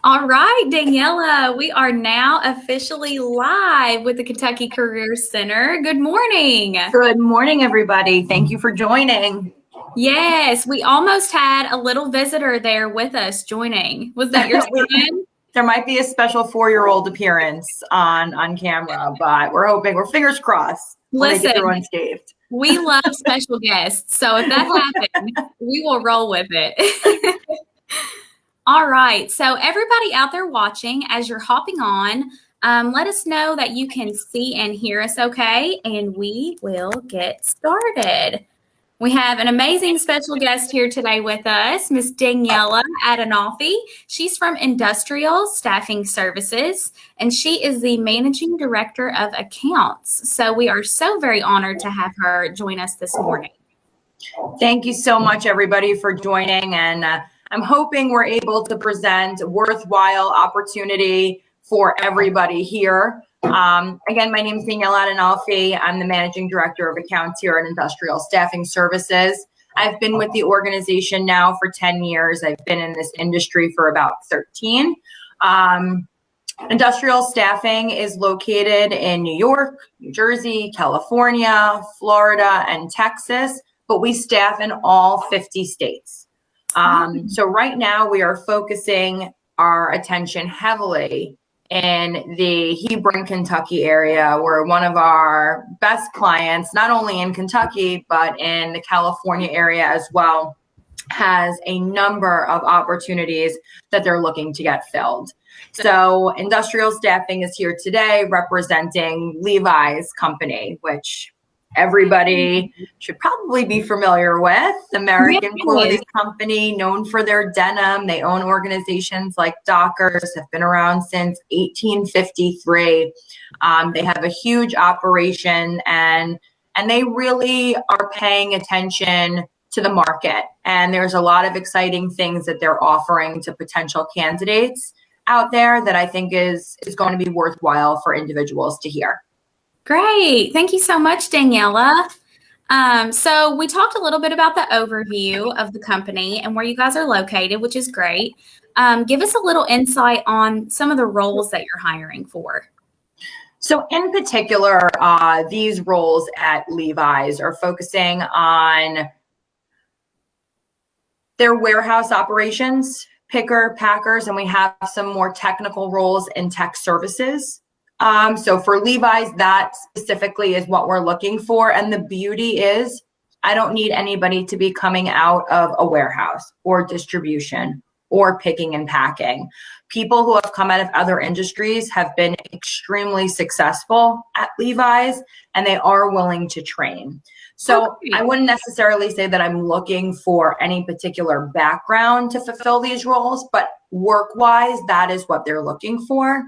All right, Daniela, we are now officially live with the Kentucky Career Center. Good morning. Good morning, everybody. Thank you for joining. Yes, we almost had a little visitor there with us joining. Was that your son? There might be a special 4-year-old appearance on camera, but we're fingers crossed. We'll make it through Listen, unscathed. we love special guests, so if that happens, we will roll with it. All right, so everybody out there watching, as you're hopping on, let us know that you can see and hear us okay, and we will get started. We have an amazing special guest here today with us, Miss Daniela Adenolfi. She's from Industrial Staffing Services, and she is the Managing Director of Accounts. So we are so very honored to have her join us this morning. Thank you so much, everybody, for joining, and I'm hoping we're able to present a worthwhile opportunity for everybody here. Again, my name is Daniela Adenolfi. I'm the Managing Director of Accounts here at Industrial Staffing Services. I've been with the organization now for 10 years. I've been in this industry for about 13. Industrial Staffing is located in New York, New Jersey, California, Florida, and Texas, but we staff in all 50 states. So right now we are focusing our attention heavily in the Hebron, Kentucky area, where one of our best clients, not only in Kentucky, but in the California area as well, has a number of opportunities that they're looking to get filled. So Industrial Staffing is here today representing Levi's company, which everybody should probably be familiar with. American clothing company known for their denim. They own organizations like Dockers, have been around since 1853. They have a huge operation and they really are paying attention to the market. And there's a lot of exciting things that they're offering to potential candidates out there that I think is going to be worthwhile for individuals to hear. Great. Thank you so much, Daniela. So we talked a little bit about the overview of the company and where you guys are located, which is great. Give us a little insight on some of the roles that you're hiring for. So in particular, these roles at Levi's are focusing on their warehouse operations, picker, packers, and we have some more technical roles in tech services. So for Levi's, that specifically is what we're looking for. And the beauty is I don't need anybody to be coming out of a warehouse or distribution or picking and packing. People who have come out of other industries have been extremely successful at Levi's, and they are willing to train. So I wouldn't necessarily say that I'm looking for any particular background to fulfill these roles, but work-wise, that is what they're looking for.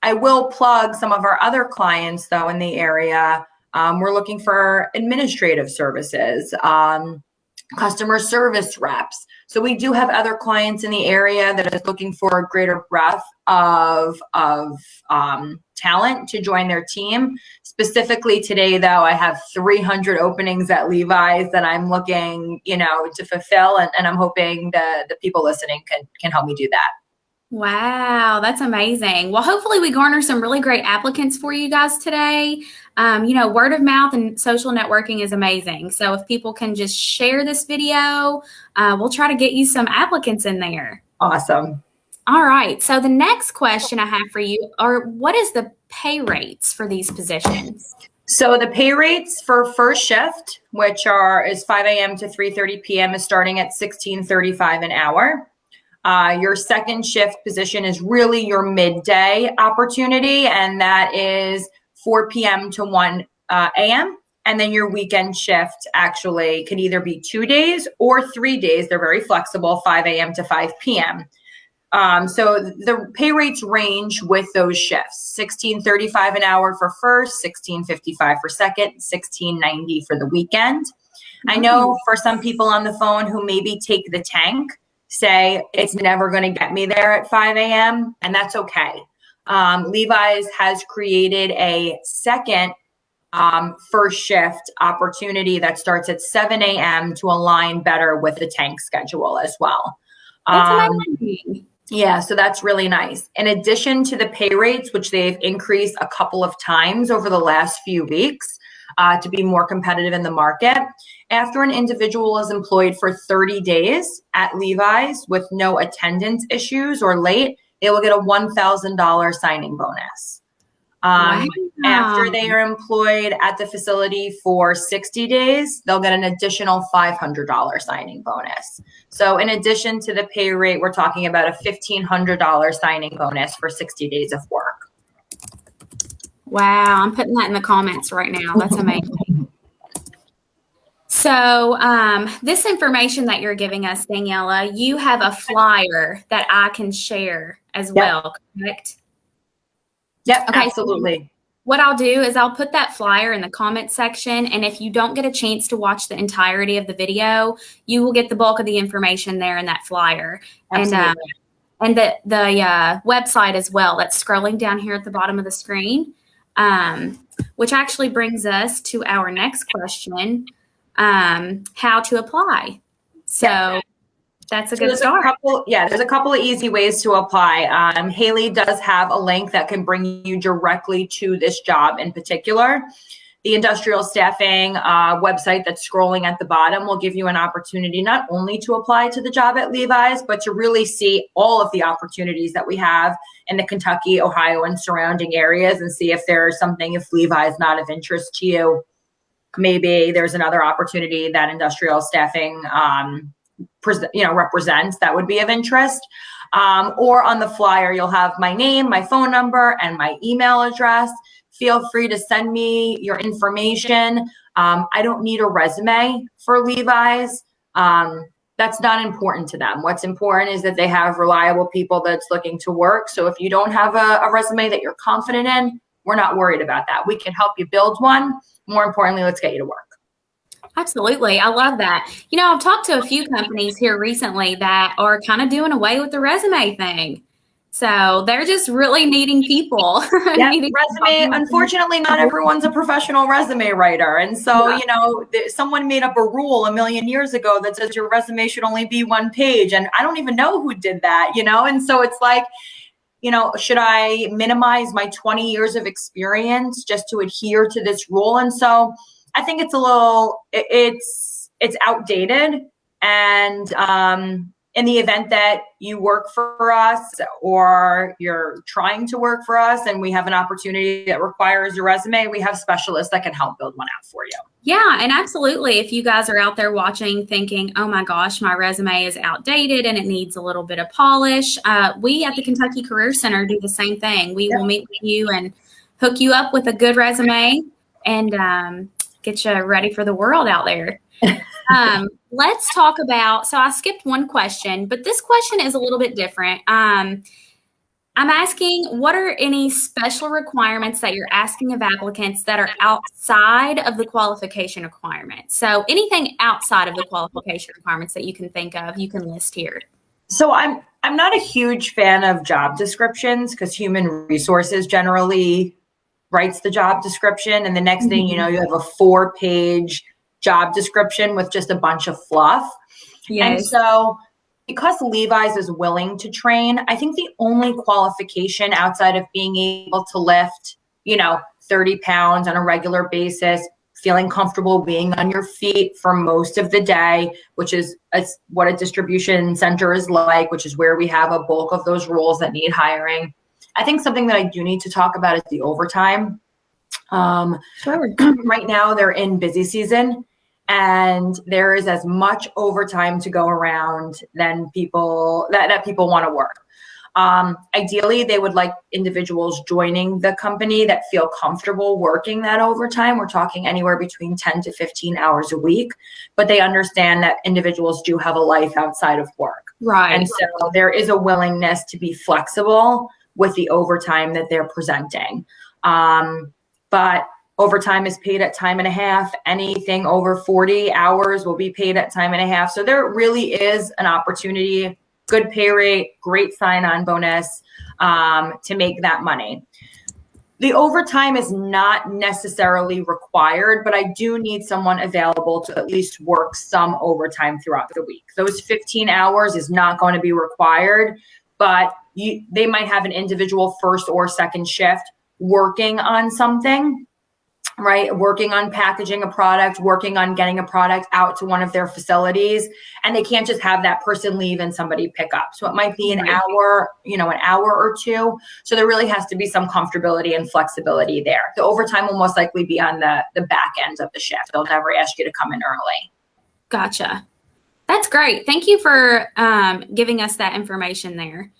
I will plug some of our other clients, though, in the area. We're looking for administrative services, customer service reps. So we do have other clients in the area that is looking for a greater breadth of talent to join their team. Specifically today, though, I have 300 openings at Levi's that I'm looking, to fulfill, and I'm hoping the people listening can help me do that. Wow, that's amazing. Well, hopefully we garner some really great applicants for you guys today. Word of mouth and social networking is amazing. So if people can just share this video, we'll try to get you some applicants in there. Awesome. All right. So the next question I have for you are, what is the pay rates for these positions? So the pay rates for first shift, which is 5 a.m. to 3:30 p.m., is starting at $16.35 an hour. Your second shift position is really your midday opportunity, and that is 4 p.m. to 1 a.m. And then your weekend shift actually can either be 2 days or 3 days. They're very flexible, 5 a.m. to 5 p.m. So the pay rates range with those shifts: $16.35 an hour for first, $16.55 for second, $16.90 for the weekend. I know for some people on the phone who maybe take the tank, say it's never going to get me there at 5 a.m. and that's okay. Levi's has created a second first shift opportunity that starts at 7 a.m. to align better with the tank schedule as well. That's Um, amazing. yeah, so that's really nice. In addition to the pay rates, which they've increased a couple of times over the last few weeks to be more competitive in the market, after an individual is employed for 30 days at Levi's with no attendance issues or late, they will get a $1,000 signing bonus. Wow. After they are employed at the facility for 60 days, they'll get an additional $500 signing bonus. So in addition to the pay rate, we're talking about a $1,500 signing bonus for 60 days of work. Wow. I'm putting that in the comments right now. That's amazing. So this information that you're giving us, Daniela, you have a flyer that I can share as well, correct? Yep, Okay, absolutely. So what I'll do is I'll put that flyer in the comment section, and if you don't get a chance to watch the entirety of the video, you will get the bulk of the information there in that flyer. Absolutely. And the website as well. That's scrolling down here at the bottom of the screen, which actually brings us to our next question, how to apply. So that's a good start. There's a couple of easy ways to apply. Haley does have a link that can bring you directly to this job in particular. The industrial staffing website that's scrolling at the bottom will give you an opportunity not only to apply to the job at Levi's, but to really see all of the opportunities that we have in the Kentucky, Ohio, and surrounding areas and see if there's something, if Levi's is not of interest to you. Maybe there's another opportunity that industrial staffing represents that would be of interest. Or on the flyer, you'll have my name, my phone number, and my email address. Feel free to send me your information. I don't need a resume for Levi's. That's not important to them. What's important is that they have reliable people that's looking to work. So if you don't have a resume that you're confident in, we're not worried about that. We can help you build one. More importantly, let's get you to work. Absolutely. I love that. I've talked to a few companies here recently that are kind of doing away with the resume thing. So they're just really needing people. Yeah, resume. Unfortunately, not everyone's a professional resume writer. And so, someone made up a rule a million years ago that says your resume should only be one page. And I don't even know who did that, And so it's like, should I minimize my 20 years of experience just to adhere to this rule? And so I think it's it's outdated. And in the event that you work for us or you're trying to work for us and we have an opportunity that requires your resume, we have specialists that can help build one out for you. Yeah, and absolutely. If you guys are out there watching thinking, oh my gosh, my resume is outdated and it needs a little bit of polish, we at the Kentucky Career Center do the same thing. We will meet with you and hook you up with a good resume and get you ready for the world out there. Let's talk about, so I skipped one question, but this question is a little bit different. I'm asking, what are any special requirements that you're asking of applicants that are outside of the qualification requirements? So anything outside of the qualification requirements that you can think of, you can list here. So I'm not a huge fan of job descriptions because human resources generally writes the job description. And the next thing you know, you have a 4-page job description with just a bunch of fluff. Yes. And so because Levi's is willing to train, I think the only qualification outside of being able to lift, 30 pounds on a regular basis, feeling comfortable being on your feet for most of the day, which is what a distribution center is like, which is where we have a bulk of those roles that need hiring. I think something that I do need to talk about is the overtime. Sure. Right now they're in busy season and there is as much overtime to go around than people that people want to work. Ideally, they would like individuals joining the company that feel comfortable working that overtime. We're talking anywhere between 10 to 15 hours a week, but they understand that individuals do have a life outside of work. Right. And so there is a willingness to be flexible with the overtime that they're presenting. But overtime is paid at time and a half. Anything over 40 hours will be paid at time and a half. So there really is an opportunity, good pay rate, great sign-on bonus to make that money. The overtime is not necessarily required, but I do need someone available to at least work some overtime throughout the week. Those 15 hours is not going to be required, but they might have an individual first or second shift working on something, right? Working on packaging a product, working on getting a product out to one of their facilities. And they can't just have that person leave and somebody pick up. So it might be an hour, an hour or two. So there really has to be some comfortability and flexibility there. The overtime will most likely be on the back end of the shift. They'll never ask you to come in early. Gotcha. That's great. Thank you for giving us that information there.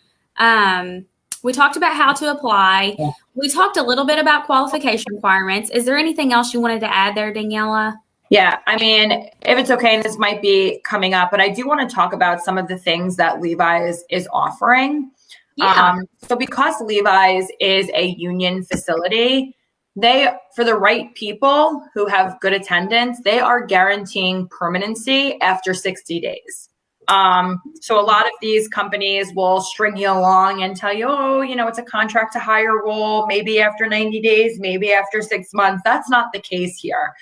We talked about how to apply. Yeah. We talked a little bit about qualification requirements. Is there anything else you wanted to add there, Daniela? Yeah, I mean, if it's okay, and this might be coming up, but I do want to talk about some of the things that Levi's is offering. Yeah. So because Levi's is a union facility, for the right people who have good attendance, they are guaranteeing permanency after 60 days. So a lot of these companies will string you along and tell you, it's a contract to hire role, maybe after 90 days, maybe after 6 months. That's not the case here.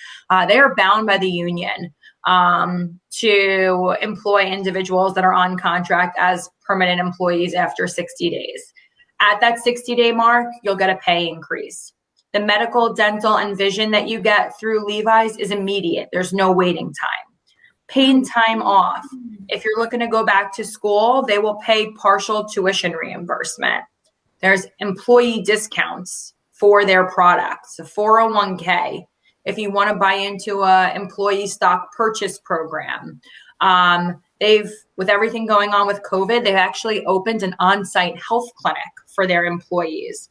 They are bound by the union to employ individuals that are on contract as permanent employees after 60 days. At that 60-day mark, you'll get a pay increase. The medical, dental, and vision that you get through Levi's is immediate. There's no waiting time. Paid time off. If you're looking to go back to school, they will pay partial tuition reimbursement. There's employee discounts for their products, a 401k. If you want to buy into a employee stock purchase program, with everything going on with COVID, they've actually opened an on-site health clinic for their employees.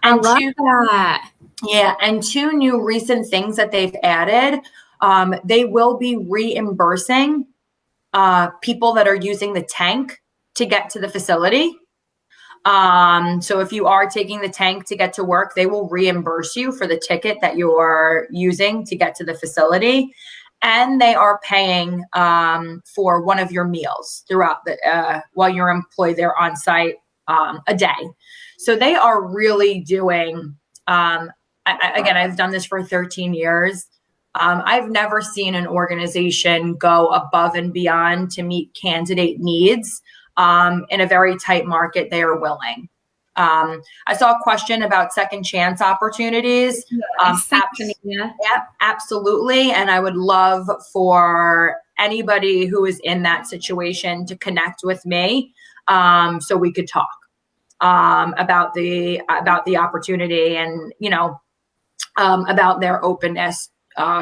And I love that. Yeah, and two new recent things that they've added. They will be reimbursing people that are using the tank to get to the facility. So if you are taking the tank to get to work, they will reimburse you for the ticket that you're using to get to the facility. And they are paying for one of your meals throughout while you're employed there on site a day. So they are really doing, again, I've done this for 13 years. I've never seen an organization go above and beyond to meet candidate needs. In a very tight market, they are willing. I saw a question about second chance opportunities. Absolutely. And I would love for anybody who is in that situation to connect with me so we could talk about the opportunity and, about their openness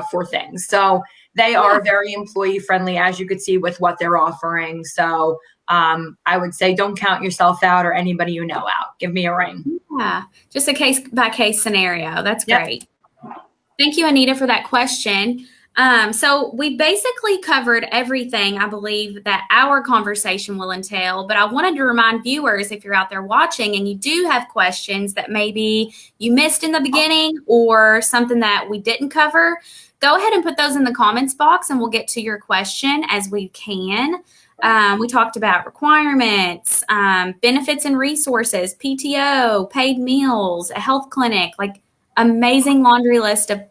for things. So they are very employee friendly, as you could see with what they're offering. So I would say don't count yourself out or anybody you know out. Give me a ring. Yeah, just a case by case scenario. That's great. Yep. Thank you, Anita, for that question. So we basically covered everything I believe that our conversation will entail, but I wanted to remind viewers, if you're out there watching and you do have questions that maybe you missed in the beginning or something that we didn't cover, go ahead and put those in the comments box and we'll get to your question as we can. We talked about requirements, benefits and resources, PTO, paid meals, a health clinic, like amazing laundry list of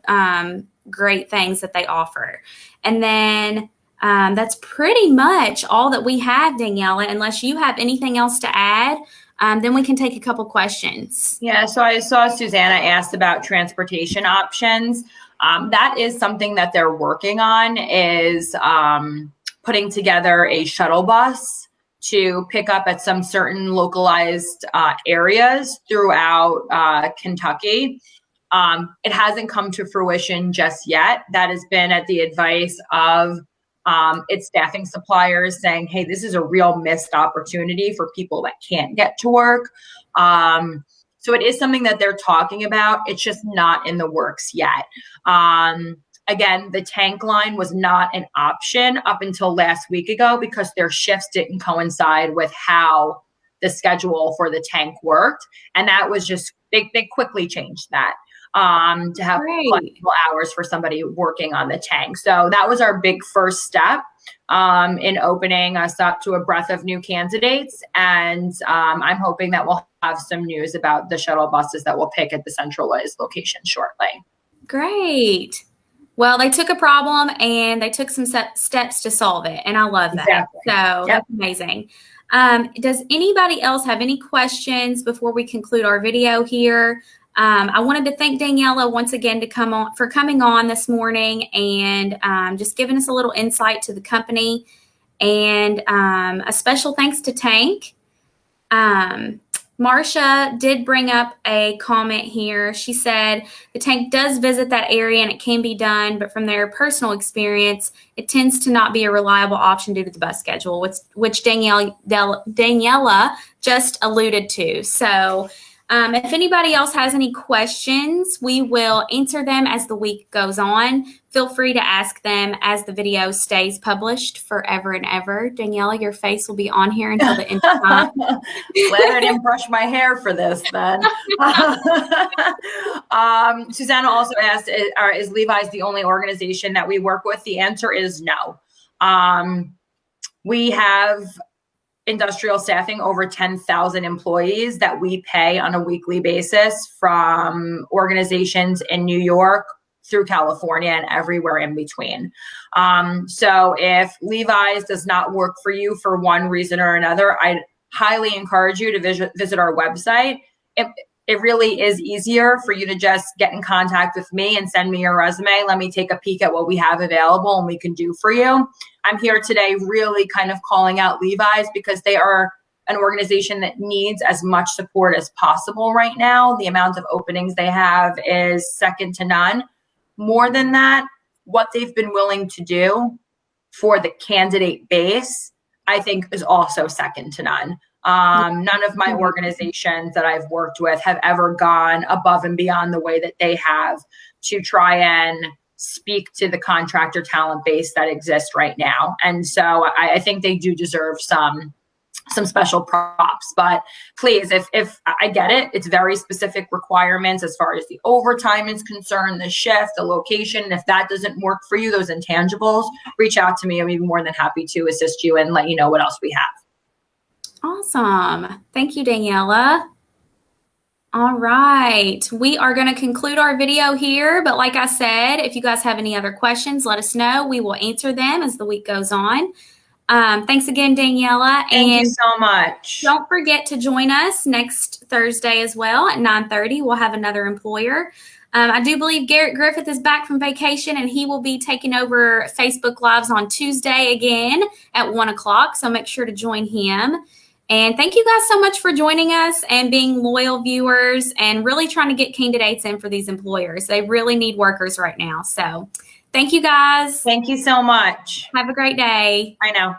great things that they offer. And then that's pretty much all that we have, Daniela, unless you have anything else to add. Then we can take a couple questions. Yeah, so I saw Susanna asked about transportation options. That is something that they're working on, is putting together a shuttle bus to pick up at some certain localized areas throughout Kentucky. It hasn't come to fruition just yet. That has been at the advice of its staffing suppliers saying, hey, this is a real missed opportunity for people that can't get to work. So it is something that they're talking about. It's just not in the works yet. Again, the tank line was not an option up until last week ago because their shifts didn't coincide with how the schedule for the tank worked. And that was just, they quickly changed that to have flexible hours for somebody working on the tank. So that was our big first step. in opening us up to a breadth of new candidates. And I'm hoping that we'll have some news about the shuttle buses that we'll pick at the centralized location shortly. Great. Well, they took a problem and they took some steps to solve it. And I love that. Exactly. So That's amazing. Does anybody else have any questions before we conclude our video here? I wanted to thank Daniela once again for coming on this morning and just giving us a little insight to the company. And a special thanks to Tank. Marcia did bring up a comment here. She said the Tank does visit that area and it can be done, but from their personal experience, it tends to not be a reliable option due to the bus schedule, which Daniela just alluded to. So if anybody else has any questions, we will answer them as the week goes on. Feel free to ask them as the video stays published forever and ever. Daniela, your face will be on here until the end of time. Glad I didn't brush my hair for this then. Susanna also asked, is Levi's the only organization that we work with? The answer is no. We have industrial staffing over 10,000 employees that we pay on a weekly basis from organizations in New York through California and everywhere in between. So if Levi's does not work for you for one reason or another, I'd highly encourage you to visit our website. It really is easier for you to just get in contact with me and send me your resume. Let me take a peek at what we have available and we can do for you. I'm here today really kind of calling out Levi's because they are an organization that needs as much support as possible right now. The amount of openings they have is second to none. More than that, what they've been willing to do for the candidate base, I think is also second to none. None of my organizations that I've worked with have ever gone above and beyond the way that they have to try and speak to the contractor talent base that exists right now. And so I think they do deserve some special props. But please, if I get it, it's very specific requirements as far as the overtime is concerned, the shift, the location. If that doesn't work for you, those intangibles, reach out to me. I'm even more than happy to assist you and let you know what else we have. Awesome. Thank you, Daniela. All right. We are going to conclude our video here. But like I said, if you guys have any other questions, let us know. We will answer them as the week goes on. Thanks again, Daniela. Thank you so much. Don't forget to join us next Thursday as well at 9:30. We'll have another employer. I do believe Garrett Griffith is back from vacation and he will be taking over Facebook Lives on Tuesday again at 1 o'clock. So make sure to join him. And thank you guys so much for joining us and being loyal viewers and really trying to get candidates in for these employers. They really need workers right now. So thank you guys. Thank you so much. Have a great day. I know.